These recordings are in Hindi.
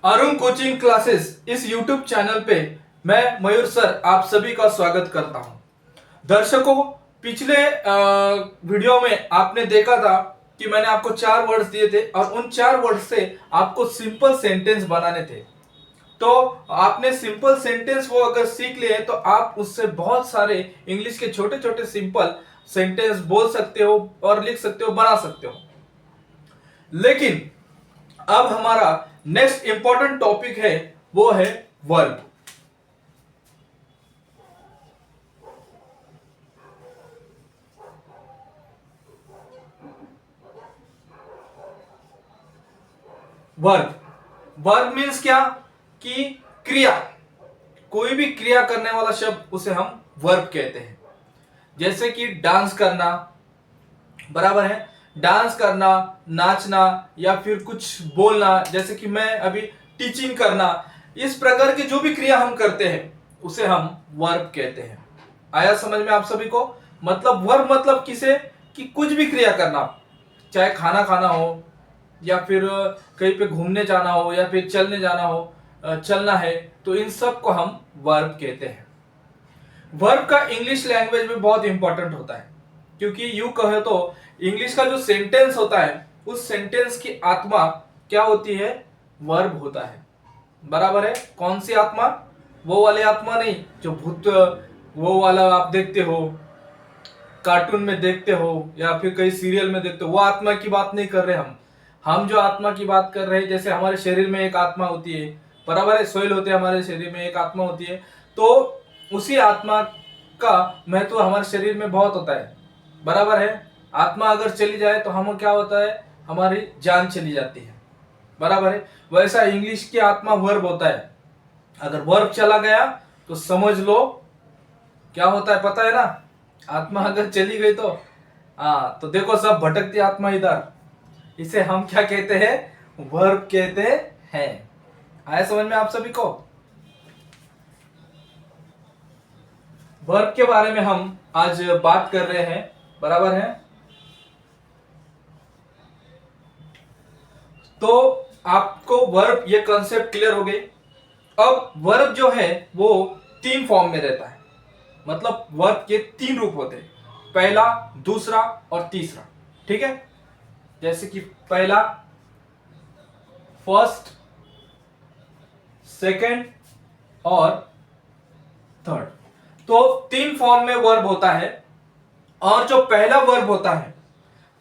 अरुण कोचिंग क्लासेस इस YouTube चैनल पे मैं मयूर सर आप सभी का स्वागत करता हूं। दर्शकों, पिछले वीडियो में आपने देखा था कि मैंने आपको 4 वर्ड्स दिए थे और उन 4 वर्ड्स से आपको सिंपल सेंटेंस बनाने थे। तो आपने सिंपल सेंटेंस वो अगर सीख लिए तो आप उससे बहुत सारे इंग्लिश के छोटे छोटे सिंपल सेंटेंस बोल सकते हो और लिख सकते हो, बना सकते हो। लेकिन अब हमारा नेक्स्ट इंपॉर्टेंट टॉपिक है, वो है वर्ब। वर्ब वर्ब मीन्स क्या कि क्रिया, कोई भी क्रिया करने वाला शब्द उसे हम वर्ब कहते हैं। जैसे कि डांस करना, बराबर है, डांस करना, नाचना या फिर कुछ बोलना, जैसे कि मैं अभी टीचिंग करना। इस प्रकार की जो भी क्रिया हम करते हैं उसे हम वर्ब कहते हैं। आया समझ में आप सभी को? मतलब वर्ब मतलब किसे कि कुछ भी क्रिया करना, चाहे खाना खाना हो या फिर कहीं पे घूमने जाना हो या फिर चलने जाना हो, चलना है, तो इन सब को हम वर्ब कहते हैं। वर्ब का इंग्लिश लैंग्वेज में बहुत इंपॉर्टेंट होता है, क्योंकि यूं कहे तो इंग्लिश का जो सेंटेंस होता है उस सेंटेंस की आत्मा क्या होती है? वर्ब होता है। बराबर है? कौन सी आत्मा? वो वाली आत्मा नहीं जो भूत, वो वाला आप देखते हो, कार्टून में देखते हो या फिर कई सीरियल में देखते हो, वो आत्मा की बात नहीं कर रहे हम जो आत्मा की बात कर रहे हैं, जैसे हमारे शरीर में एक आत्मा होती है, बराबर है, सोल होते हैं हमारे शरीर में, एक आत्मा होती है। तो उसी आत्मा का महत्व हमारे शरीर में बहुत होता है, बराबर है। आत्मा अगर चली जाए तो हम क्या होता है? हमारी जान चली जाती है, बराबर है। वैसा इंग्लिश की आत्मा वर्ब होता है। अगर वर्ब चला गया तो समझ लो क्या होता है, पता है ना? आत्मा अगर चली गई तो तो देखो सब भटकती आत्मा इधर, इसे हम क्या कहते हैं? वर्ब कहते हैं। आया समझ में आप सभी को? वर्ब के बारे में हम आज बात कर रहे हैं, बराबर है। तो आपको वर्ब ये कॉन्सेप्ट क्लियर हो गई। अब वर्ब जो है वो 3 फॉर्म में रहता है, मतलब वर्ब के 3 रूप होते हैं, पहला, दूसरा और तीसरा। ठीक है? जैसे कि पहला, फर्स्ट, सेकंड और थर्ड। तो 3 फॉर्म में वर्ब होता है। और जो पहला वर्ब होता है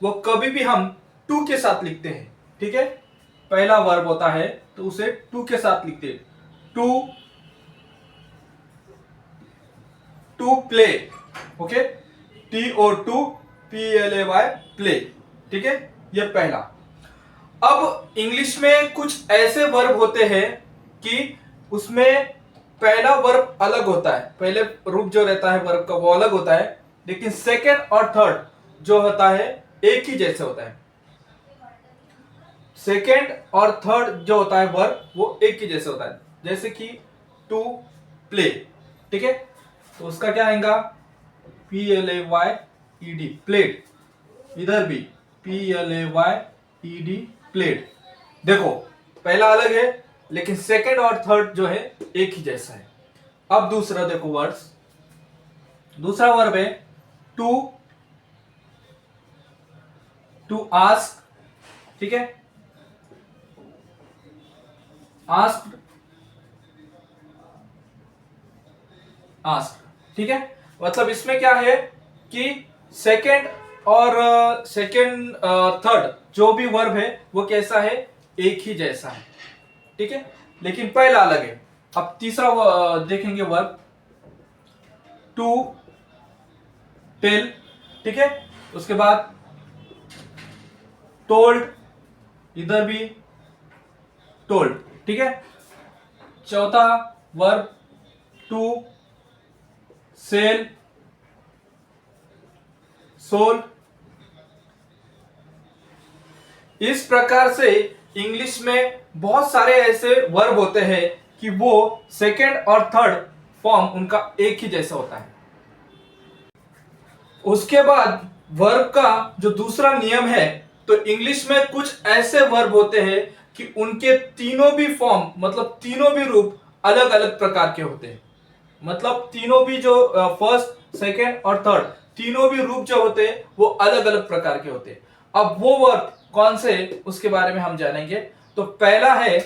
वो कभी भी हम टू के साथ लिखते हैं। ठीक है? पहला वर्ब होता है तो उसे टू के साथ लिखते हैं। To, to play, okay, TOPLAY, play. ठीक है? ये पहला। अब इंग्लिश में कुछ ऐसे वर्ब होते हैं कि उसमें पहला वर्ब अलग होता है, पहले रूप जो रहता है वर्ब का वो अलग होता है, लेकिन सेकंड और थर्ड जो होता है एक ही जैसे होता है। सेकंड और थर्ड जो होता है वर्ब वो एक ही जैसे होता है। जैसे कि टू प्ले, ठीक है, तो उसका क्या आएगा? PLAYED, played. इधर भी PLAYED, प्लेड। देखो पहला अलग है लेकिन सेकंड और थर्ड जो है एक ही जैसा है। अब दूसरा देखो वर्ड्स, दूसरा वर्ब है टू, टू आस्क। ठीक है? Ask, ask. ठीक है? मतलब इसमें क्या है कि सेकंड और सेकंड थर्ड जो भी वर्ब है वो कैसा है? एक ही जैसा है। ठीक है? लेकिन पहला अलग है। अब तीसरा देखेंगे वर्ब टू टेल। ठीक है? उसके बाद टोल्ड, इधर भी टोल्ड। ठीक है? चौथा वर्ब टू सेल, सोल। इस प्रकार से इंग्लिश में बहुत सारे ऐसे वर्ब होते हैं कि वो सेकंड और थर्ड फॉर्म उनका एक ही जैसा होता है। उसके बाद वर्ब का जो दूसरा नियम है, तो इंग्लिश में कुछ ऐसे वर्ब होते हैं कि उनके तीनों भी फॉर्म मतलब तीनों भी रूप अलग अलग प्रकार के होते हैं। मतलब तीनों भी जो फर्स्ट सेकंड और थर्ड तीनों भी रूप जो होते हैं वो अलग अलग प्रकार के होते हैं। अब वो वर्ब कौन से उसके बारे में हम जानेंगे। तो पहला है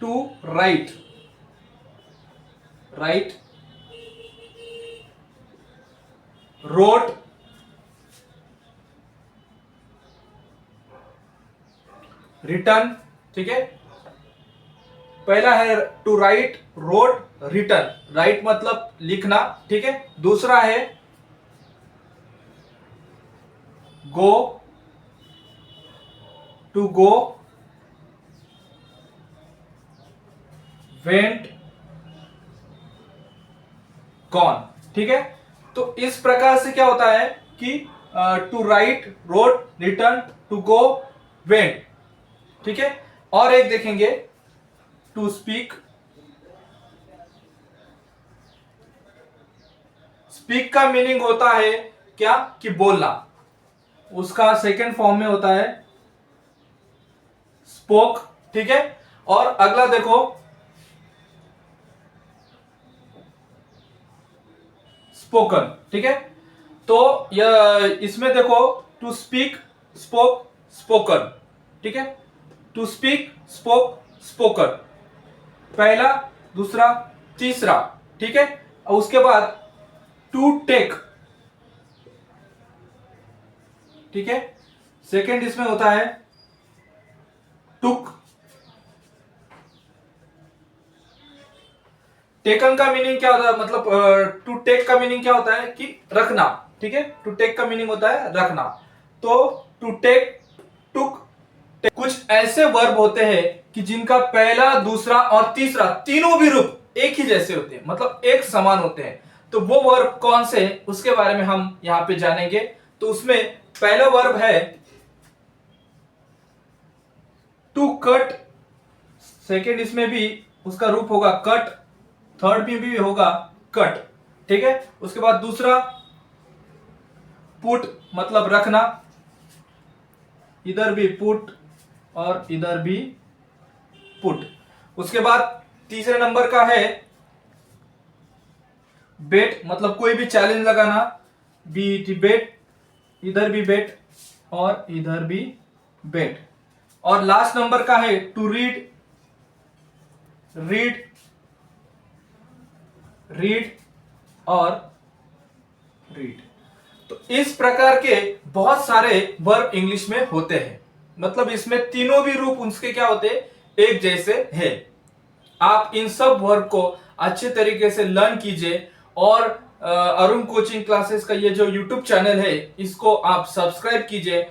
to write, write, wrote, written. ठीक है, पहला है to write, wrote, written. Write मतलब लिखना, ठीक है। दूसरा है go, to go, went, gone. ठीक है, तो इस प्रकार से क्या होता है कि to write, wrote, written, to go, went. ठीक है, और एक देखेंगे टू स्पीक। स्पीक का मीनिंग होता है क्या कि बोलना, उसका सेकंड फॉर्म में होता है स्पोक। ठीक है, और अगला देखो स्पोकन। ठीक है, तो इसमें देखो टू स्पीक, स्पोक, स्पोकन। ठीक है, टू स्पीक, स्पोक, स्पोकन, पहला, दूसरा, तीसरा। ठीक है, और उसके बाद टू टेक। ठीक है, सेकंड इसमें होता है टुक। टेकन का मीनिंग क्या होता है, मतलब टू टेक का मीनिंग क्या होता है कि रखना। ठीक है, टू टेक का मीनिंग होता है रखना। तो टू टेक, टुक, कुछ ऐसे वर्ब होते हैं कि जिनका पहला, दूसरा और तीसरा तीनों भी रूप एक ही जैसे होते हैं, मतलब एक समान होते हैं। तो वो वर्ब कौन से हैं उसके बारे में हम यहां पे जानेंगे। तो उसमें पहला वर्ब है टू कट। सेकेंड इसमें भी उसका रूप होगा कट, थर्ड में भी होगा कट। ठीक है, उसके बाद दूसरा पुट मतलब रखना, इधर भी पुट और इधर भी पुट। उसके बाद तीसरे नंबर का है बेट, मतलब कोई भी चैलेंज लगाना, बीट बेट, इधर भी बेट और इधर भी बेट। और लास्ट नंबर का है टू रीड, रीड, रीड और रीड। तो इस प्रकार के बहुत सारे वर्ब इंग्लिश में होते हैं, मतलब इसमें तीनों भी रूप उसके क्या होते हैं एक जैसे हैं। आप इन सब वर्ब को अच्छे तरीके से लर्न कीजिए और अरुण कोचिंग क्लासेस का ये जो यूट्यूब चैनल है इसको आप सब्सक्राइब कीजिए